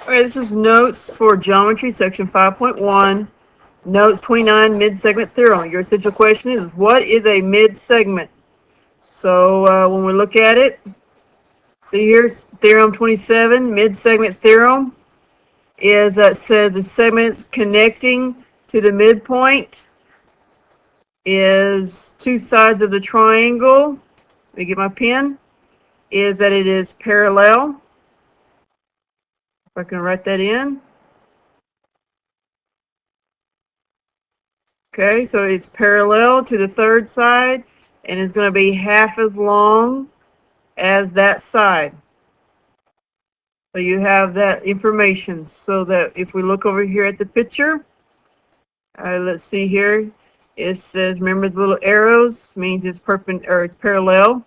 Okay, this is notes for geometry, section 5.1, notes 29, mid-segment theorem. Your essential question is, what is a mid-segment? So when we look at it, see here, theorem 27, mid-segment theorem is that says the segments connecting to the midpoint is two sides of the triangle. Let me get my pen. Is that it is parallel. If I can write that in. Okay, so it's parallel to the third side and it's going to be half as long as that side. So you have that information so that if we look over here at the picture, let's see here, it says, remember the little arrows means it's perpendicular or it's parallel.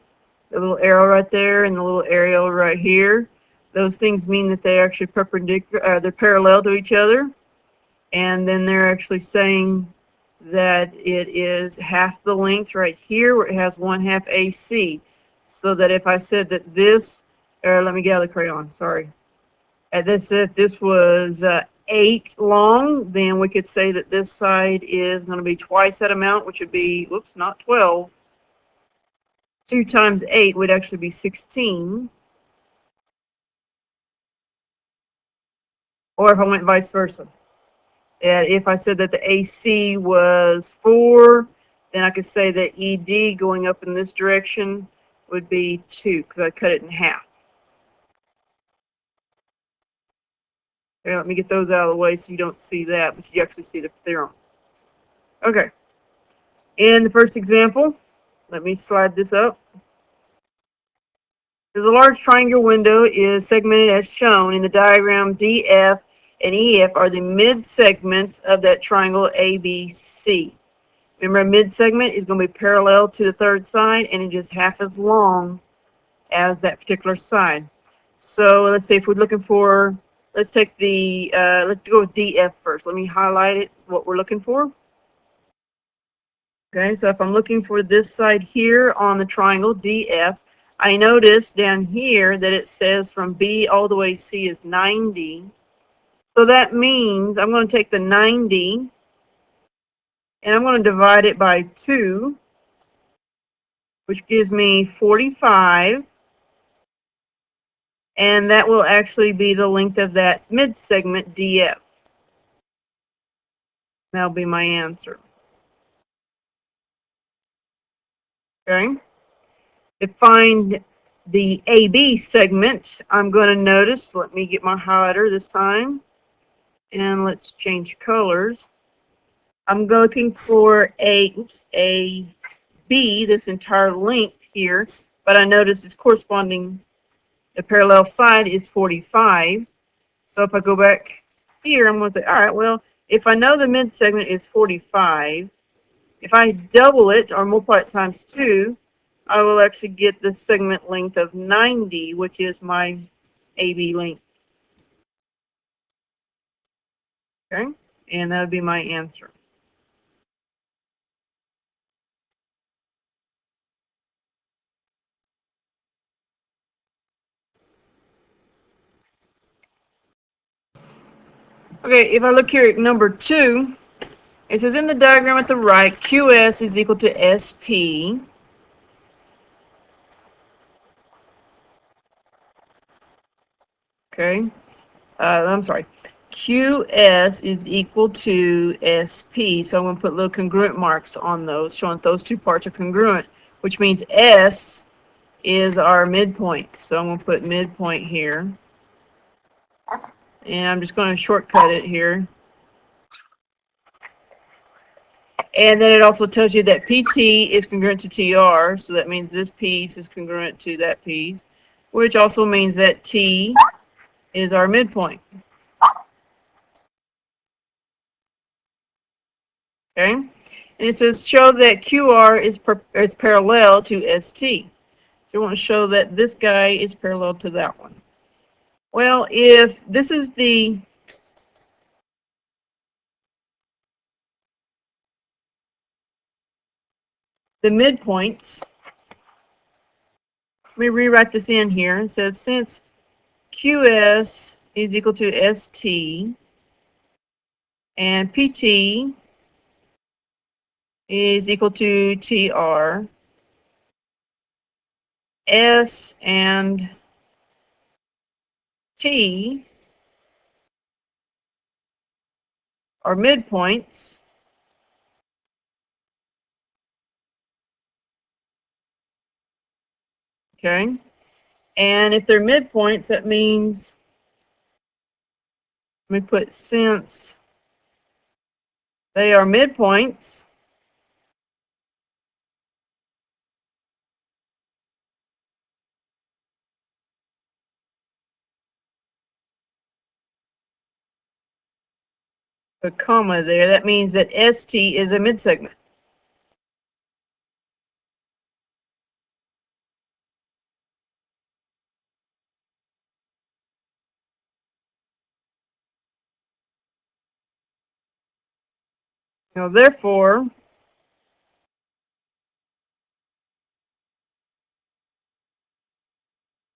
The little arrow right there and the little arrow right here, those things mean that they're actually perpendicular, they're parallel to each other. And then they're actually saying that it is half the length right here where it has 1/2 AC. So that if I said that this, let me get out of the crayon, sorry. If this was 8 long, then we could say that this side is going to be twice that amount, which would be, whoops, not 12. 2 times 8 would actually be 16. Or if I went vice versa. If I said that the AC was 4, then I could say that ED going up in this direction would be 2 because I cut it in half. Okay, let me get those out of the way so you don't see that, but you actually see the theorem. Okay. In the first example, let me slide this up. The large triangular window is segmented as shown in the diagram. DF and EF are the mid-segments of that triangle ABC. Remember, a mid-segment is going to be parallel to the third side, and it is half as long as that particular side. So let's say if we're looking for, let's take the, let's go with DF first. Let me highlight it, what we're looking for. Okay, so if I'm looking for this side here on the triangle DF, I notice down here that it says from B all the way C is 90. So that means I'm going to take the 90 and I'm going to divide it by 2, which gives me 45. And that will actually be the length of that mid-segment DF. That'll be my answer. Okay. To find the AB segment, I'm going to notice, let me get my highlighter this time, and let's change colors. I'm looking for a B, this entire length here, but I notice it's corresponding, the parallel side is 45. So if I go back here, I'm going to say, all right, well, if I know the mid-segment is 45, if I double it or multiply it times 2, I will actually get the segment length of 90, which is my AB length. Okay, and that would be my answer. Okay, if I look here at number 2, it says in the diagram at the right, QS is equal to SP. Okay, I'm sorry. QS is equal to SP, so I'm going to put little congruent marks on those, showing those two parts are congruent, which means S is our midpoint. So I'm going to put midpoint here. And I'm just going to shortcut it here. And then it also tells you that PT is congruent to TR, so that means this piece is congruent to that piece, which also means that T is our midpoint. Okay? And it says show that QR is parallel to ST. So we want to show that this guy is parallel to that one. Well, if this is the midpoints, let me rewrite this in here. It says since QS is equal to ST, and PT is equal to TR. S and T are midpoints. Okay. And if they're midpoints, that means, let me put since they are midpoints, a comma there, that means that ST is a midsegment. Now, therefore,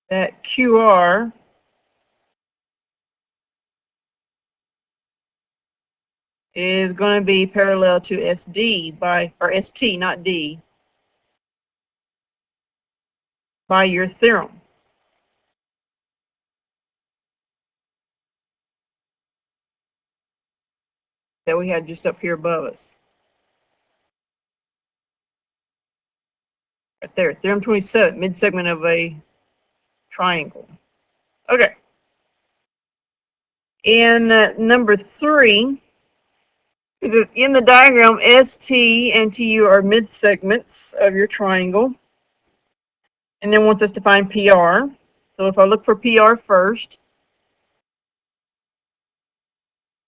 that QR is going to be parallel to SD or ST, not D, by your theorem that we had just up here above us. Right there, theorem 27, midsegment of a triangle. Okay. And number 3, in the diagram, ST and TU are midsegments of your triangle. And then wants us to find PR. So if I look for PR first,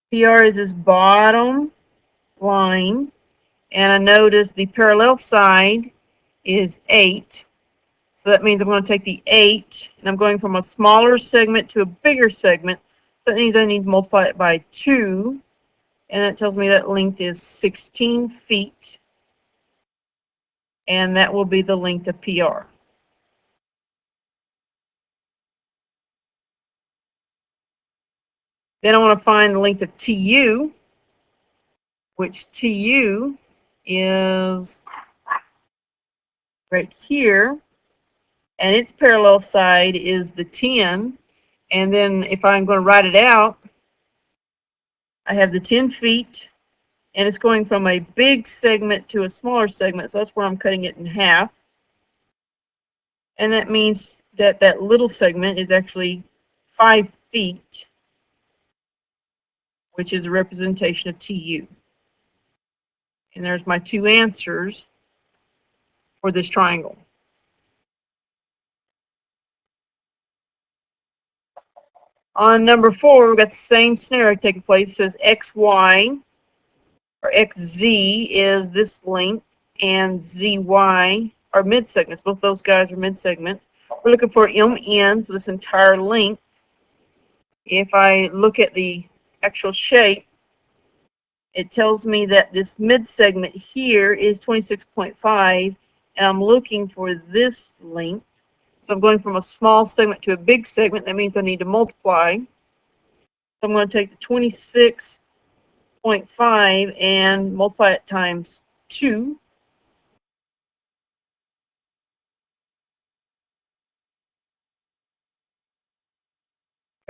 PR is this bottom line. And I notice the parallel side is 8. So that means I'm going to take the 8, and I'm going from a smaller segment to a bigger segment. So that means I need to multiply it by 2. And that tells me that length is 16 feet. And that will be the length of PR. Then I want to find the length of TU, which TU is right here. And its parallel side is the 10. And then if I'm going to write it out, I have the 10 feet, and it's going from a big segment to a smaller segment, so that's where I'm cutting it in half. And that means that that little segment is actually 5 feet, which is a representation of TU. And there's my 2 answers for this triangle. On number 4, we've got the same scenario taking place. It says XY or XZ is this length, and ZY are midsegments. Both those guys are midsegments. We're looking for MN, so this entire length. If I look at the actual shape, it tells me that this midsegment here is 26.5, and I'm looking for this length. So I'm going from a small segment to a big segment. That means I need to multiply. So I'm going to take the 26.5 and multiply it times 2.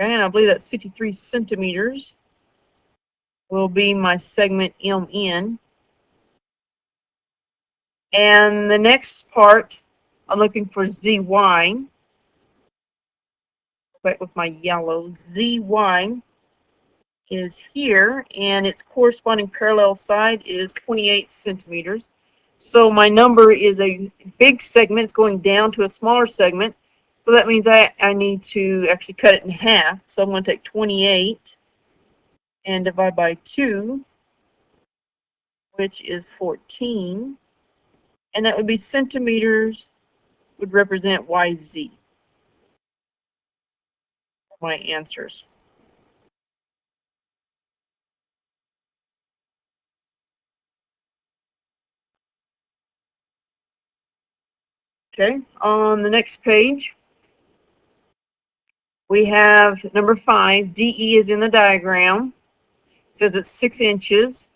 Okay, and I believe that's 53 centimeters will be my segment MN. And the next part, I'm looking for ZY. Back with my yellow. ZY is here, and its corresponding parallel side is 28 centimeters. So my number is a big segment. It's going down to a smaller segment. So that means I need to actually cut it in half. So I'm going to take 28 and divide by 2, which is 14. And that would be centimeters would represent YZ. My answers. Okay, on the next page, we have number 5. DE is in the diagram. It says it's 6 inches.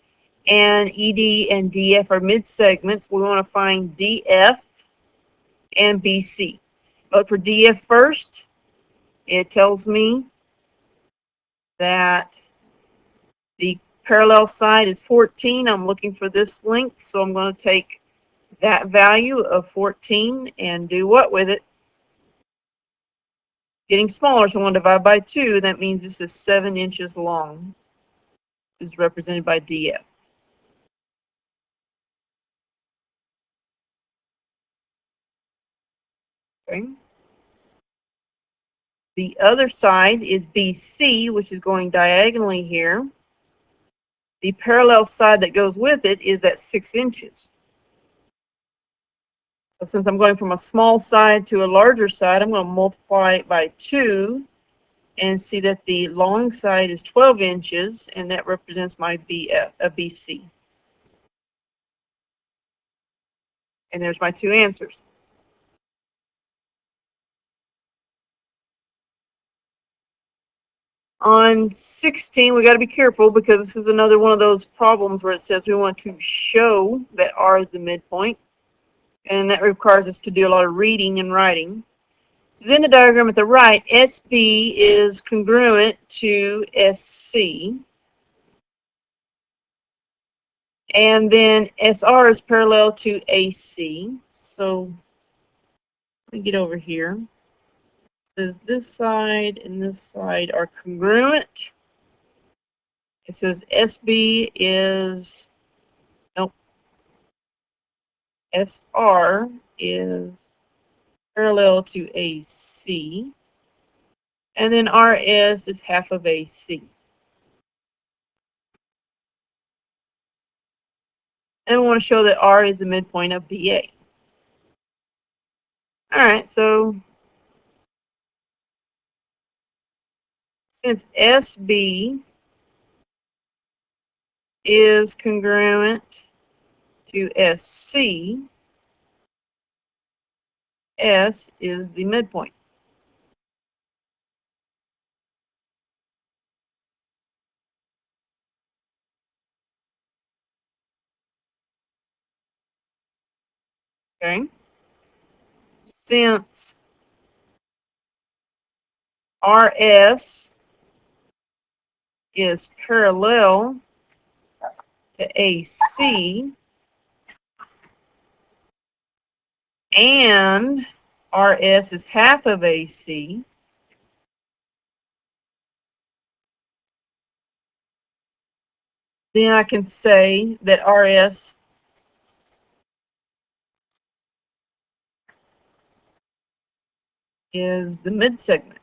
And ED and DF are mid-segments. We want to find DF and BC. But for DF first, it tells me that the parallel side is 14. I'm looking for this length, so I'm going to take that value of 14 and do what with it? Getting smaller, so I'm going to divide by 2. That means this is 7 inches long. This is represented by DF. Okay. The other side is BC, which is going diagonally here. The parallel side that goes with it is at 6 inches. So since I'm going from a small side to a larger side, I'm going to multiply it by 2 and see that the long side is 12 inches, and that represents my BC. And there's my 2 answers. On 16, we got to be careful because this is another one of those problems where it says we want to show that R is the midpoint, and that requires us to do a lot of reading and writing. So in the diagram at the right, SB is congruent to SC, and then SR is parallel to AC. So let me get over here. Says this side and this side are congruent. It says SB is, nope, SR is parallel to AC, and then RS is half of AC. And we want to show that R is the midpoint of BA. All right, so since SB is congruent to SC, S is the midpoint. Okay? Since RS is parallel to AC, and RS is half of AC, then I can say that RS is the midsegment.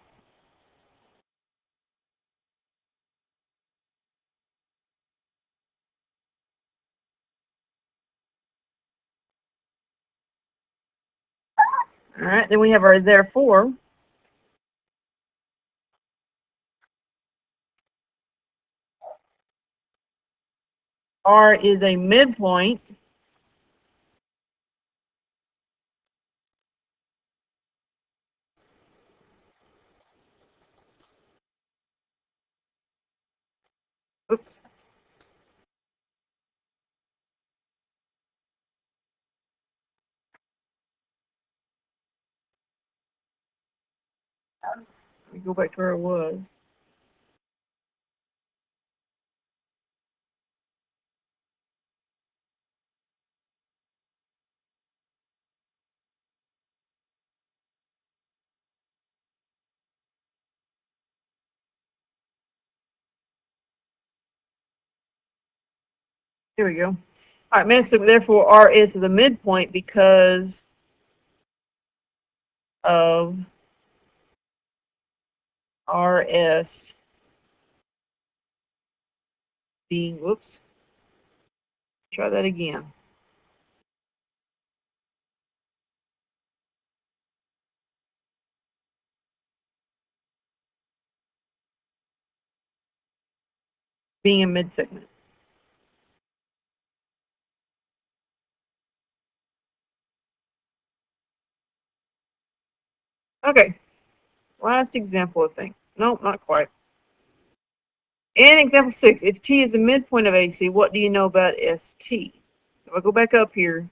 All right, then we have our therefore. R is a midpoint oops, let me go back to where it was. Here we go. All right, midsegment, therefore R is the midpoint because of RS being, whoops, try that again. Being a midsegment. Okay, Last example, I think. Nope, not quite. In example 6, if T is the midpoint of AC, what do you know about ST? If I go back up here,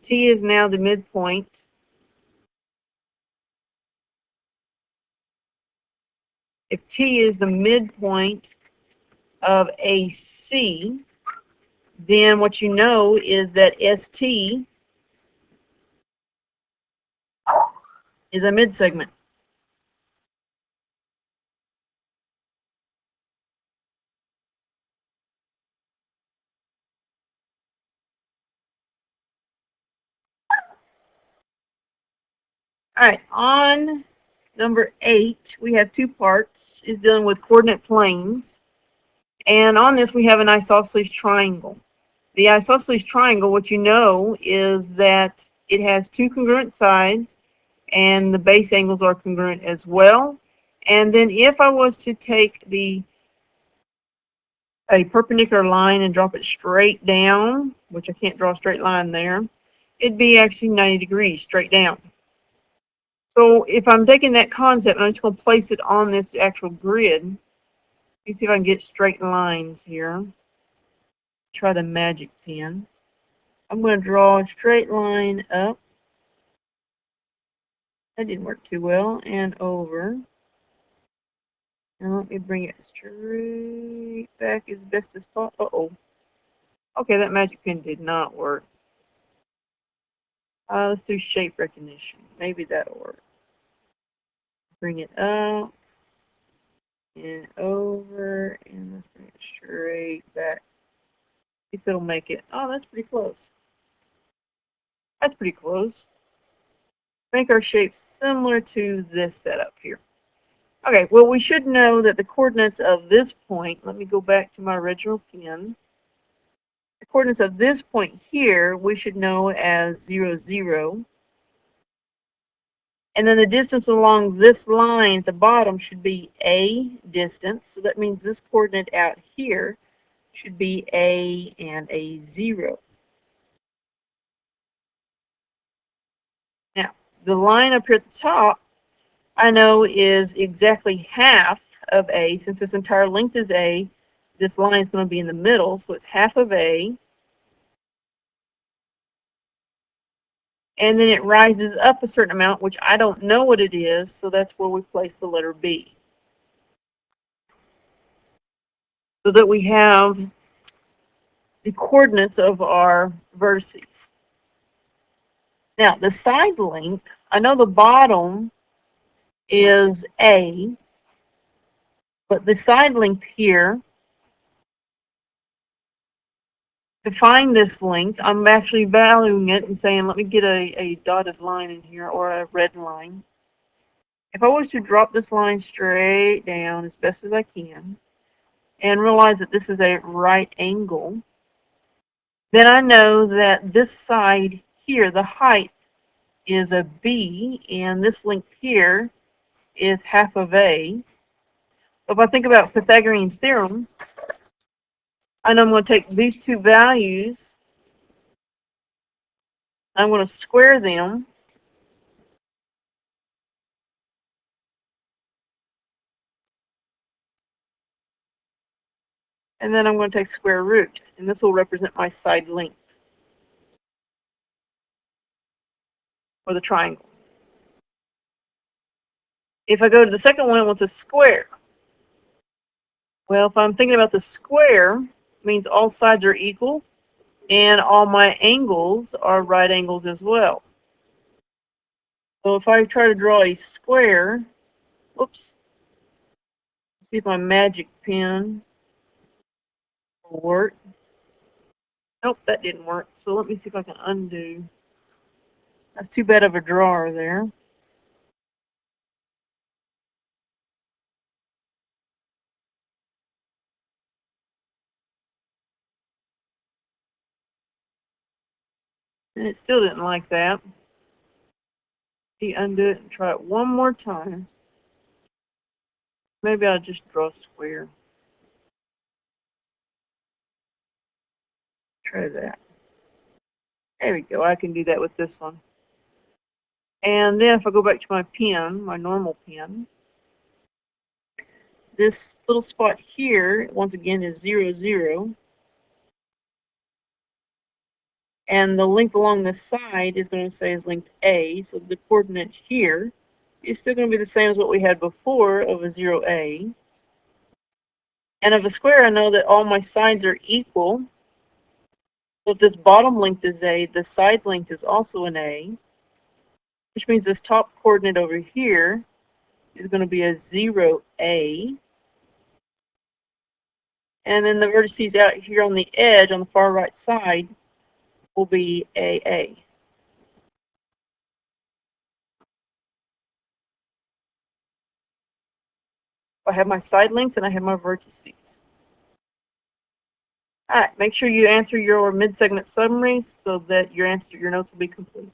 T is now the midpoint. If T is the midpoint of AC, then what you know is that ST is a midsegment. All right, on number 8, we have 2 parts. It's dealing with coordinate planes. And on this, we have an isosceles triangle. The isosceles triangle, what you know is that it has 2 congruent sides, and the base angles are congruent as well. And then if I was to take a perpendicular line and drop it straight down, which I can't draw a straight line there, it'd be actually 90 degrees straight down. So if I'm taking that concept, I'm just going to place it on this actual grid. Let me see if I can get straight lines here. Try the magic pen. I'm going to draw a straight line up. That didn't work too well. And over. And let me bring it straight back as best as possible. Uh-oh. Okay, that magic pen did not work. Let's do shape recognition. Maybe that'll work. Bring it up and over, and let's bring it straight back. See if it'll make it. Oh, that's pretty close. That's pretty close. Make our shape similar to this setup here. Okay, well, we should know that the coordinates of this point, let me go back to my original pen. The coordinates of this point here, we should know as 0, 0. And then the distance along this line at the bottom should be A distance. So that means this coordinate out here should be A and a 0. Now, the line up here at the top, I know is exactly half of A. Since this entire length is A, this line is going to be in the middle, so it's half of A. And then it rises up a certain amount, which I don't know what it is, so that's where we place the letter B. So that we have the coordinates of our vertices. Now, the side length, I know the bottom is A, but the side length here, to find this length, I'm actually valuing it and saying, let me get a dotted line in here, or a red line. If I was to drop this line straight down as best as I can, and realize that this is a right angle, then I know that this side here, the height, is a B, and this length here is half of A. So if I think about Pythagorean theorem, I know I'm going to take these two values, I'm going to square them, and then I'm going to take square root, and this will represent my side length for the triangle. If I go to the second one with a square, well, if I'm thinking about the square, it means all sides are equal, and all my angles are right angles as well. So if I try to draw a square, whoops, see if my magic pen will work. Nope, that didn't work. So let me see if I can undo. That's too bad of a drawer there. And it still didn't like that. Undo it and try it one more time. Maybe I'll just draw a square. Try that. There we go. I can do that with this one. And then if I go back to my pen, my normal pen, this little spot here, once again, is 0, 0. And the length along the side is going to say is length A, so the coordinate here is still going to be the same as what we had before of a 0A. And of a square, I know that all my sides are equal. So if this bottom length is A, the side length is also an A, which means this top coordinate over here is going to be a 0A. And then the vertices out here on the edge, on the far right side, will be AA. I have my side lengths and I have my vertices. All right, make sure you answer your mid-segment summary so that your notes will be complete.